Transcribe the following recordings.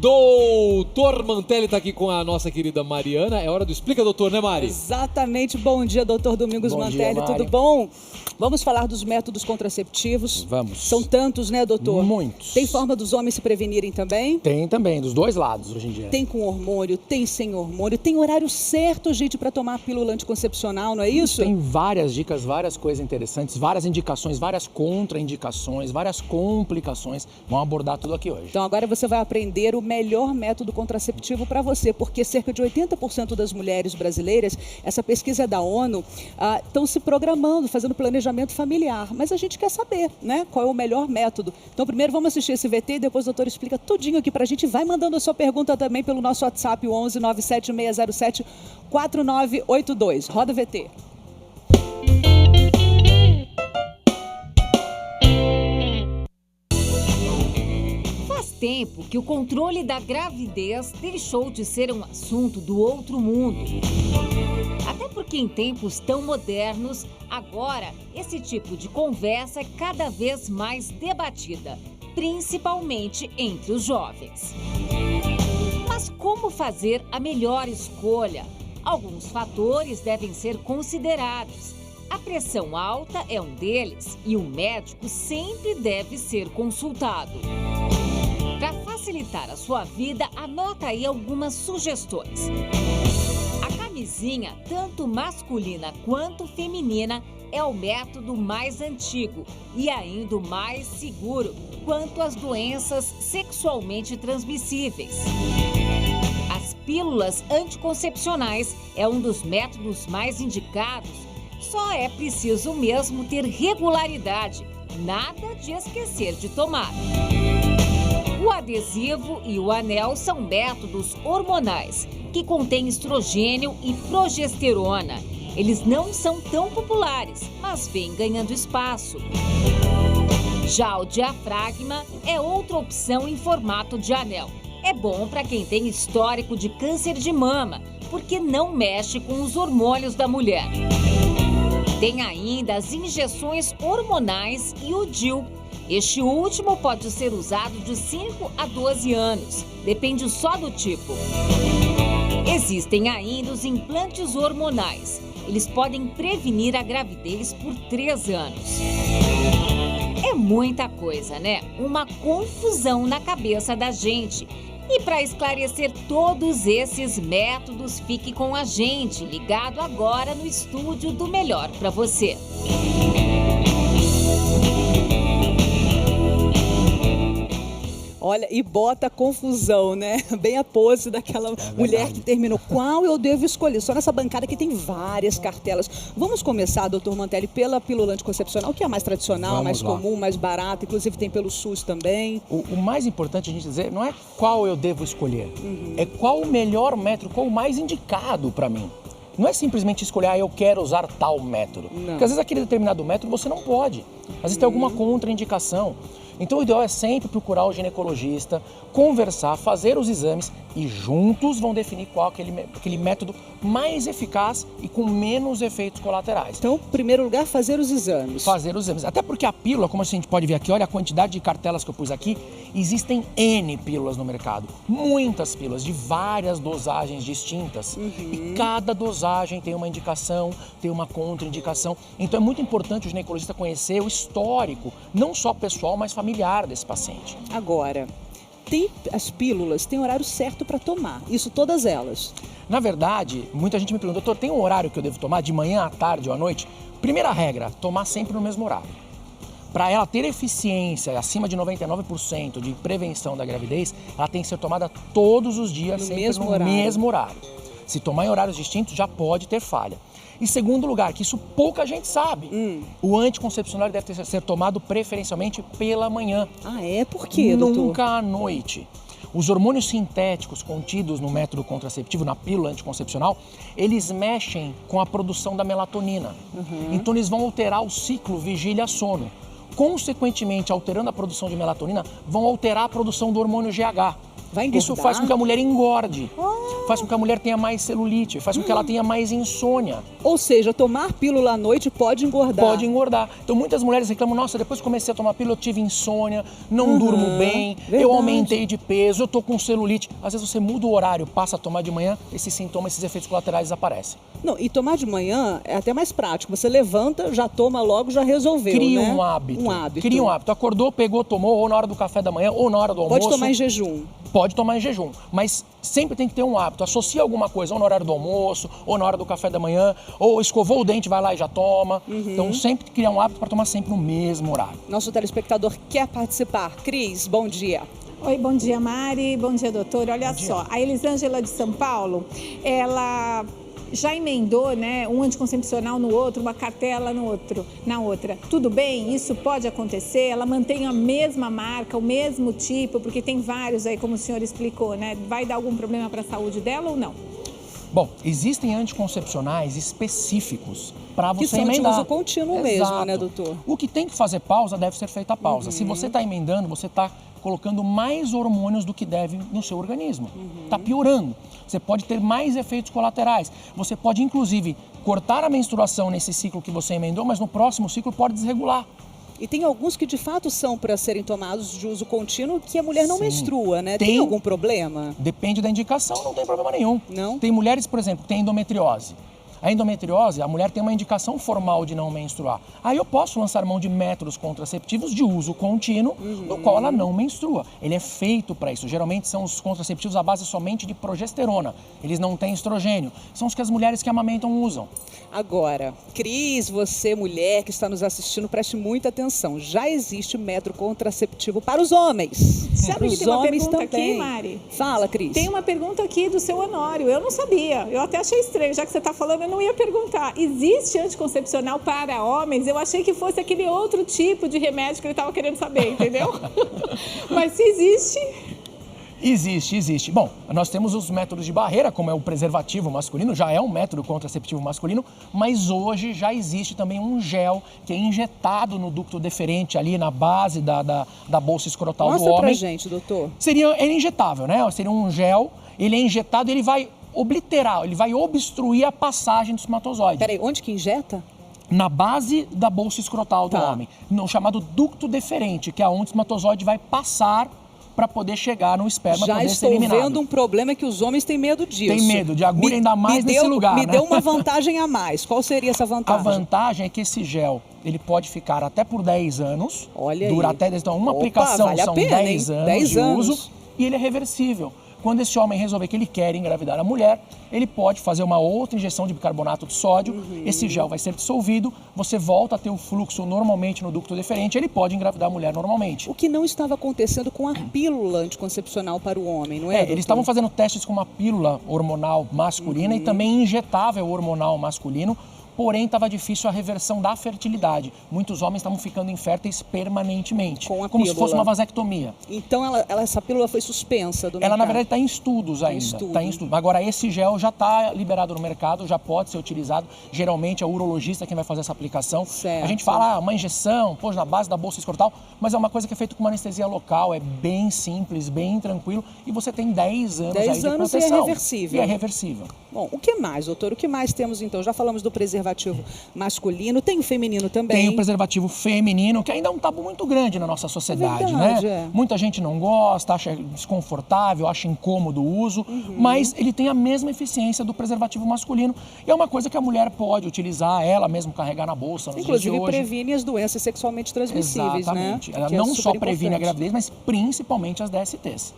Doutor Mantelli tá aqui com a nossa querida Mariana. É hora do Explica, doutor, né, Mari? Exatamente. Bom dia, doutor Domingos Mantelli. Dia, tudo bom? Vamos falar dos métodos contraceptivos. Vamos. São tantos, né, doutor? Muitos. Tem forma dos homens se prevenirem também? Tem também, dos dois lados hoje em dia. Tem com hormônio, tem sem hormônio, tem horário certo, gente, para tomar a pílula anticoncepcional, não é isso? Tem várias dicas, várias coisas interessantes, várias indicações, várias contraindicações, várias complicações. Vamos abordar tudo aqui hoje. Então agora você vai aprender o melhor método contraceptivo para você, porque cerca de 80% das mulheres brasileiras, essa pesquisa é da ONU, estão se programando, fazendo planejamento familiar. Mas a gente quer saber, né, qual é o melhor método. Então primeiro vamos assistir esse VT e depois o doutor explica tudinho aqui pra gente. Vai mandando a sua pergunta também pelo nosso WhatsApp, o 11 97607 4982. Roda VT. Tempo que o controle da gravidez deixou de ser um assunto do outro mundo. Até porque em tempos tão modernos, agora esse tipo de conversa é cada vez mais debatida, principalmente entre os jovens. Mas como fazer a melhor escolha? Alguns fatores devem ser considerados. A pressão alta é um deles e o médico sempre deve ser consultado. Para facilitar a sua vida, anota aí algumas sugestões. A camisinha, tanto masculina quanto feminina, é o método mais antigo e ainda o mais seguro quanto às doenças sexualmente transmissíveis. As pílulas anticoncepcionais é um dos métodos mais indicados, só é preciso mesmo ter regularidade, nada de esquecer de tomar. O adesivo e o anel são métodos hormonais que contêm estrogênio e progesterona. Eles não são tão populares, mas vêm ganhando espaço. Já o diafragma é outra opção em formato de anel. É bom para quem tem histórico de câncer de mama, porque não mexe com os hormônios da mulher. Tem ainda as injeções hormonais e o DIU. Este último pode ser usado de 5 a 12 anos, depende só do tipo. Existem ainda os implantes hormonais. Eles podem prevenir a gravidez por 3 anos. É muita coisa, né? Uma confusão na cabeça da gente. E para esclarecer todos esses métodos, fique com a gente, ligado agora no estúdio do Melhor para você. Olha, e bota confusão, né? Bem a pose daquela mulher que terminou. Qual eu devo escolher? Só nessa bancada aqui tem várias cartelas. Vamos começar, doutor Mantelli, pela pílula anticoncepcional, que é a mais tradicional, mais comum, mais barata, inclusive tem pelo SUS também. O mais importante a gente dizer não é qual eu devo escolher, é qual o melhor método, qual o mais indicado para mim. Não é simplesmente escolher, eu quero usar tal método. Não. Porque às vezes aquele determinado método você não pode. Às vezes tem alguma contraindicação. Então o ideal é sempre procurar o ginecologista, conversar, fazer os exames e juntos vão definir qual aquele método mais eficaz e com menos efeitos colaterais. Então, em primeiro lugar, fazer os exames. Fazer os exames. Até porque a pílula, como a gente pode ver aqui, olha a quantidade de cartelas que eu pus aqui, existem N pílulas no mercado. Muitas pílulas de várias dosagens distintas. E cada dosagem tem uma indicação, tem uma contraindicação. Então é muito importante o ginecologista conhecer o histórico, não só pessoal, mas familiar desse paciente. Agora, as pílulas têm horário certo para tomar, isso todas elas. Na verdade, muita gente me pergunta, doutor, tem um horário que eu devo tomar, de manhã, à tarde ou à noite? Primeira regra, tomar sempre no mesmo horário. Para ela ter eficiência acima de 99% de prevenção da gravidez, ela tem que ser tomada todos os dias, sempre no mesmo horário. Se tomar em horários distintos, já pode ter falha. Em segundo lugar, que isso pouca gente sabe, o anticoncepcional deve ser tomado preferencialmente pela manhã. Ah, é? Por quê, doutor? Nunca à noite. Os hormônios sintéticos contidos no método contraceptivo, na pílula anticoncepcional, eles mexem com a produção da melatonina. Então eles vão alterar o ciclo vigília-sono. Consequentemente, alterando a produção de melatonina, vão alterar a produção do hormônio GH. Vai engordar? Isso faz com que a mulher engorde, faz com que a mulher tenha mais celulite, faz com que ela tenha mais insônia. Ou seja, tomar pílula à noite pode engordar. Pode engordar. Então muitas mulheres reclamam, nossa, depois que comecei a tomar pílula eu tive insônia, não durmo bem, verdade. eu aumentei de peso, eu tô com celulite. Às vezes você muda o horário, passa a tomar de manhã, esses sintomas, esses efeitos colaterais desaparecem. Não, e tomar de manhã é até mais prático. Você levanta, já toma logo, já resolveu, Cria né? um hábito. Um hábito. Cria um hábito. Acordou, pegou, tomou, ou na hora do café da manhã, ou na hora do almoço. Pode tomar em jejum. Pode tomar em jejum, mas sempre tem que ter um hábito. Associa alguma coisa, ou na hora do almoço, ou na hora do café da manhã, ou escovou o dente, vai lá e já toma. Então sempre criar um hábito para tomar sempre no mesmo horário. Nosso telespectador quer participar. Cris, bom dia. Oi, bom dia, Mari. Bom dia, doutor. Olha só, a Elisângela de São Paulo, ela já emendou, né, um anticoncepcional no outro, uma cartela na outra. Tudo bem? Isso pode acontecer? Ela mantém a mesma marca, o mesmo tipo, porque tem vários aí, como o senhor explicou, né? Vai dar algum problema para a saúde dela ou não? Bom, existem anticoncepcionais específicos para você Que são emendar. de uso contínuo mesmo, né, doutor? O que tem que fazer pausa deve ser feita a pausa. Se você está emendando, você está colocando mais hormônios do que deve no seu organismo. Está piorando. Você pode ter mais efeitos colaterais. Você pode, inclusive, cortar a menstruação nesse ciclo que você emendou, mas no próximo ciclo pode desregular. E tem alguns que de fato são para serem tomados de uso contínuo que a mulher não Sim. menstrua, né? Tem Tem algum problema? Depende da indicação, não tem problema nenhum. Não? Tem mulheres, por exemplo, que têm endometriose. A endometriose, a mulher tem uma indicação formal de não menstruar. Aí eu posso lançar mão de métodos contraceptivos de uso contínuo, no qual ela não menstrua. Ele é feito para isso. Geralmente são os contraceptivos à base somente de progesterona. Eles não têm estrogênio. São os que as mulheres que amamentam usam. Agora, Cris, você, mulher que está nos assistindo, preste muita atenção. Já existe método contraceptivo para os homens. Sabe que Os tem uma homens pergunta também. aqui, Mari? Fala, Cris. Tem uma pergunta aqui do seu Honório. Eu não sabia. Eu até achei estranho. Já que você está falando, eu não ia perguntar. Existe anticoncepcional para homens? Eu achei que fosse aquele outro tipo de remédio que ele estava querendo saber, entendeu? Mas se existe... Existe. Bom, nós temos os métodos de barreira, como é o preservativo masculino, já é um método contraceptivo masculino, mas hoje já existe também um gel que é injetado no ducto deferente ali na base da bolsa escrotal do Mostra homem. pra gente, doutor. Ele é injetável, né? Seria um gel, ele é injetado, ele vai obliterar, ele vai obstruir a passagem do espermatozoide. Peraí, onde que injeta? Na base da bolsa escrotal do homem, no chamado ducto deferente, que é onde o espermatozoide vai passar para poder chegar no esperma, Já poder ser estou eliminado. vendo um problema que os homens têm medo disso. Tem medo de agulha, ainda mais nesse lugar, Me né? deu uma vantagem a mais. Qual seria essa A vantagem? vantagem é que esse gel, ele pode ficar até por 10 anos. Olha dura aí. até, então, uma Opa, aplicação vale a são pena, 10 hein? anos 10 de anos. uso e ele é reversível. Quando esse homem resolver que ele quer engravidar a mulher, ele pode fazer uma outra injeção de bicarbonato de sódio, esse gel vai ser dissolvido, você volta a ter o fluxo normalmente no ducto deferente, ele pode engravidar a mulher normalmente. O que não estava acontecendo com a pílula anticoncepcional para o homem, não é? doutor? Eles estavam fazendo testes com uma pílula hormonal masculina e também injetável hormonal masculino, porém estava difícil a reversão da fertilidade. Muitos homens estavam ficando inférteis permanentemente, Com a como se pílula. fosse uma vasectomia. Então essa pílula foi suspensa do Ela, mercado. na verdade, está em estudos ainda. estudo. Está em estudo. Agora, esse gel já está liberado no mercado, já pode ser utilizado. Geralmente, é o urologista quem vai fazer essa aplicação. Certo. A gente fala, uma injeção, pô, na base da bolsa escrotal, mas é uma coisa que é feita com uma anestesia local, é bem simples, bem tranquilo, e você tem 10 anos 10 aí de anos e é proteção. reversível. E é reversível. Bom, o que mais, doutor? O que mais temos, então? Já falamos do preservativo masculino, tem o feminino também. Tem o preservativo feminino, que ainda é um tabu muito grande na nossa sociedade, verdade, né? é. Muita gente não gosta, acha desconfortável, acha incômodo o uso, mas ele tem a mesma eficiência do preservativo masculino. E é uma coisa que a mulher pode utilizar, ela mesmo carregar na bolsa nos Inclusive dias de hoje. previne as doenças sexualmente transmissíveis, Exatamente. né? Ela Que é não só super previne a importante. gravidez, mas principalmente as DSTs.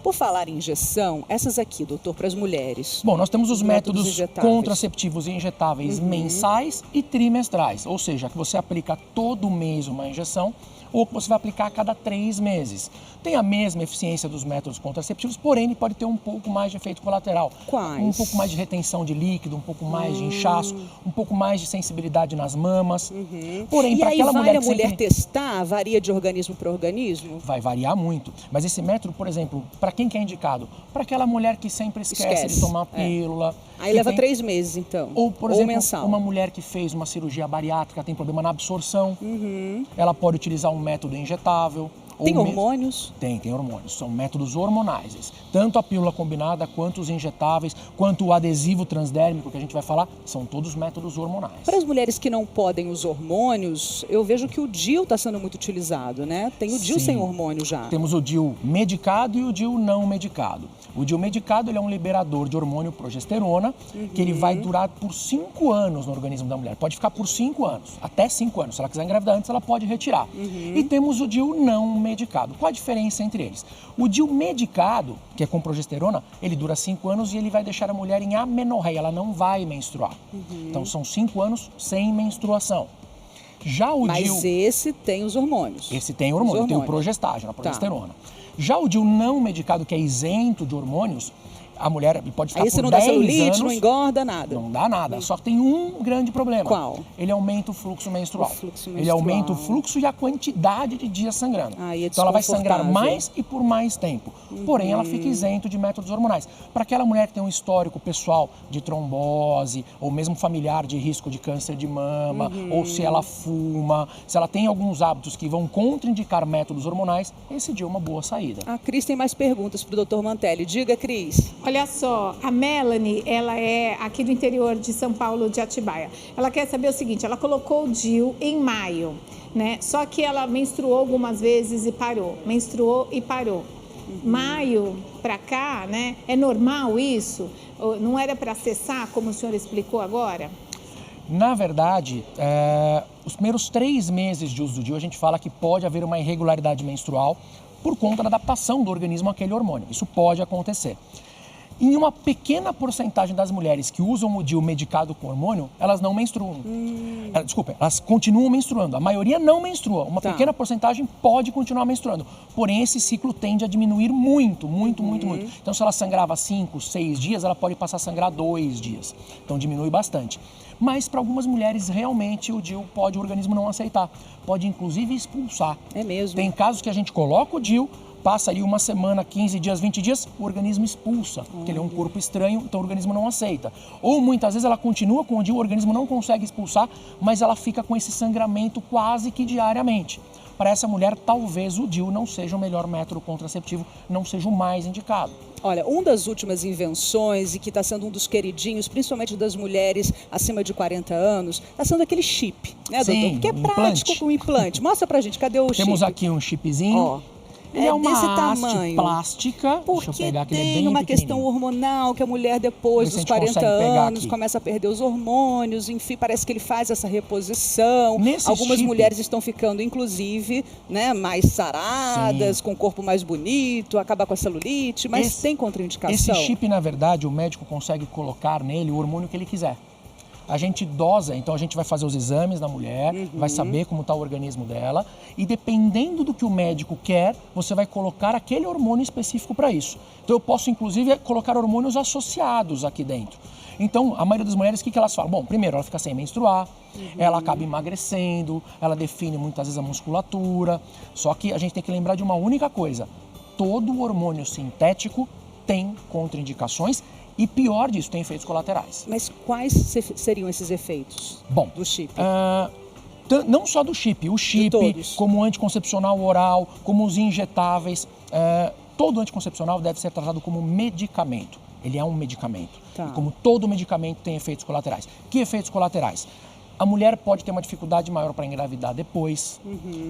Por falar em injeção, essas aqui, doutor, para as mulheres. Bom, nós temos os métodos injetáveis. contraceptivos e injetáveis mensais e trimestrais, ou seja, que você aplica todo mês uma injeção ou que você vai aplicar a cada 3 meses. Tem a mesma eficiência dos métodos contraceptivos, porém ele pode ter um pouco mais de efeito colateral. Quais? Um pouco mais de retenção de líquido, um pouco mais de inchaço, um pouco mais de sensibilidade nas mamas. Porém, E para aí aquela vale mulher a que mulher sempre... testar, varia de organismo para organismo? Vai variar muito. Mas esse método, por exemplo, para quem que é indicado? Para aquela mulher que sempre esquece de tomar pílula. Aí que leva tem- 3 meses, então. Ou, por exemplo, mensal. uma mulher que fez uma cirurgia bariátrica, tem problema na absorção, ela pode utilizar um método injetável. Tem hormônios? Tem hormônios. São métodos hormonais. Tanto a pílula combinada, quanto os injetáveis, quanto o adesivo transdérmico que a gente vai falar, são todos métodos hormonais. Para as mulheres que não podem os hormônios, eu vejo que o DIU está sendo muito utilizado, né? Tem o DIU sem hormônio já. Temos o DIU medicado e o DIU não medicado. O DIU medicado ele é um liberador de hormônio progesterona, que ele vai durar por 5 anos no organismo da mulher. Pode ficar por 5 anos, até 5 anos. Se ela quiser engravidar antes, ela pode retirar. E temos o DIU não medicado. Qual a diferença entre eles? O DIU medicado, que é com progesterona, ele dura 5 anos e ele vai deixar a mulher em amenorreia, ela não vai menstruar. Então são 5 anos sem menstruação. Já o DIU... Mas esse tem os hormônios. Esse tem hormônio, tem o progestágeno, a progesterona. Já o DIU não medicado, que é isento de hormônios, a mulher pode ficar por 10 anos... Aí você não dá celulite, não engorda nada. Não dá nada, só tem um grande problema. Qual? Ele aumenta o fluxo menstrual. Menstrual. Ele aumenta o fluxo e a quantidade de dias sangrando. Então ela vai sangrar mais e por mais tempo. Porém, ela fica isento de métodos hormonais. Para aquela mulher que tem um histórico pessoal de trombose, ou mesmo familiar de risco de câncer de mama, ou se ela fuma, se ela tem alguns hábitos que vão contraindicar métodos hormonais, esse dia é uma boa saída. A Cris tem mais perguntas para o Dr. Mantelli. Diga, Cris. Olha só, a Melanie, ela é aqui do interior de São Paulo, de Atibaia. Ela quer saber o seguinte, ela colocou o DIU em maio, né? Só que ela menstruou algumas vezes e parou. Menstruou e parou. Maio para cá, né? É normal isso? Não era para cessar, como o senhor explicou agora? Na verdade, os primeiros 3 meses de uso do DIU, a gente fala que pode haver uma irregularidade menstrual por conta da adaptação do organismo àquele hormônio. Isso pode acontecer. Em uma pequena porcentagem das mulheres que usam o DIU medicado com hormônio, elas não menstruam. Desculpa, elas continuam menstruando. A maioria não menstrua. Uma pequena porcentagem pode continuar menstruando. Porém, esse ciclo tende a diminuir muito. Então, se ela sangrava 5, 6 dias, ela pode passar a sangrar 2 dias. Então, diminui bastante. Mas, para algumas mulheres, realmente, o DIU pode o organismo não aceitar. Pode, inclusive, expulsar. É mesmo? Tem casos que a gente coloca o DIU, passa ali uma semana, 15 dias, 20 dias, o organismo expulsa, porque ele é um corpo estranho, então o organismo não aceita. Ou muitas vezes ela continua com o DIU, o organismo não consegue expulsar, mas ela fica com esse sangramento quase que diariamente. Para essa mulher, talvez o DIU não seja o melhor método contraceptivo, não seja o mais indicado. Olha, uma das últimas invenções e que está sendo um dos queridinhos, principalmente das mulheres acima de 40 anos, está sendo aquele chip, né, doutor? Sim, Porque é prático com implante. Mostra pra gente, cadê o chip? Temos aqui um chipzinho. Ó. Ele é uma desse haste tamanho. plástica. Porque deixa eu pegar, que ele é tem bem uma questão pequenininho. hormonal, que a mulher depois dos 40 anos começa a perder os hormônios, enfim, parece que ele faz essa reposição. Algumas chip, mulheres estão ficando, inclusive, né, mais saradas, com o corpo mais bonito, acabar com a celulite, mas tem contraindicação. Esse chip, na verdade, o médico consegue colocar nele o hormônio que ele quiser. A gente dosa, então a gente vai fazer os exames da mulher, vai saber como está o organismo dela e dependendo do que o médico quer, você vai colocar aquele hormônio específico para isso. Então eu posso inclusive colocar hormônios associados aqui dentro. Então a maioria das mulheres, o que elas falam? Bom, primeiro ela fica sem menstruar, ela acaba emagrecendo, ela define muitas vezes a musculatura, só que a gente tem que lembrar de uma única coisa, todo hormônio sintético tem contraindicações. E pior disso, tem efeitos colaterais. Mas quais seriam esses efeitos do chip? Não só do chip, o chip, como anticoncepcional oral, como os injetáveis. Todo anticoncepcional deve ser tratado como medicamento. Ele é um medicamento. E como todo medicamento tem efeitos colaterais. Que efeitos colaterais? A mulher pode ter uma dificuldade maior para engravidar depois,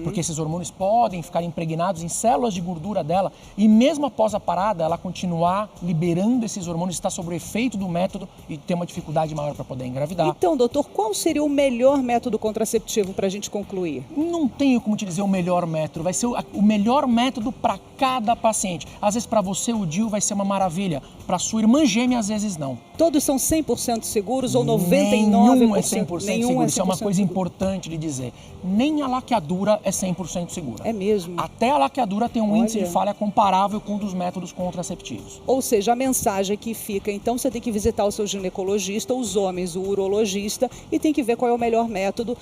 porque esses hormônios podem ficar impregnados em células de gordura dela e mesmo após a parada, ela continuar liberando esses hormônios, está sob o efeito do método e ter uma dificuldade maior para poder engravidar. Então, doutor, qual seria o melhor método contraceptivo para a gente concluir? Não tenho como te dizer o melhor método, vai ser o melhor método para cada paciente. Às vezes para você o DIU vai ser uma maravilha, para sua irmã gêmea às vezes não. Todos são 100% seguros ou 99%? Nenhum é 100% seguro. Isso é uma coisa importante de dizer. Nem a laqueadura é 100% segura. É mesmo? Até a laqueadura tem um índice de falha comparável com um dos métodos contraceptivos. Ou seja, a mensagem que fica, então você tem que visitar o seu ginecologista, os homens, o urologista, e tem que ver qual é o melhor método.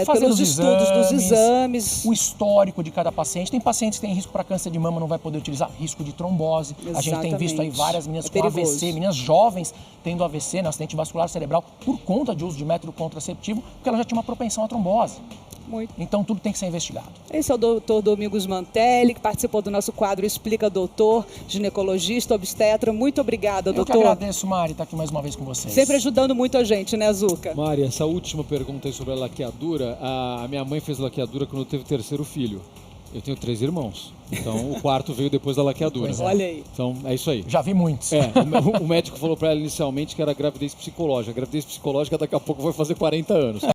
Pelos estudos dos exames, o histórico de cada paciente. Tem pacientes que têm risco para câncer de mama, não vai poder utilizar, risco de trombose. Exatamente. A gente tem visto aí várias meninas com AVC, meninas jovens tendo AVC, acidente vascular cerebral, por conta de uso de método contraceptivo, porque ela já tinha uma propensão à trombose. Muito. Então tudo tem que ser investigado. Esse é o doutor Domingos Mantelli, que participou do nosso quadro Explica Doutor, ginecologista, obstetra. Muito obrigada, Eu que doutor. agradeço, Mari, estar aqui mais uma vez com vocês. Sempre ajudando muito a gente, né, Zucca? Mari, essa última pergunta aí sobre a laqueadura, a minha mãe fez laqueadura quando teve o terceiro filho. Eu tenho 3 irmãos, então o quarto veio depois da laqueadura. Pois é. Olha aí. Então é isso aí. Já vi muitos. O médico falou para ela inicialmente que era gravidez psicológica. A gravidez psicológica daqui a pouco vai fazer 40 anos.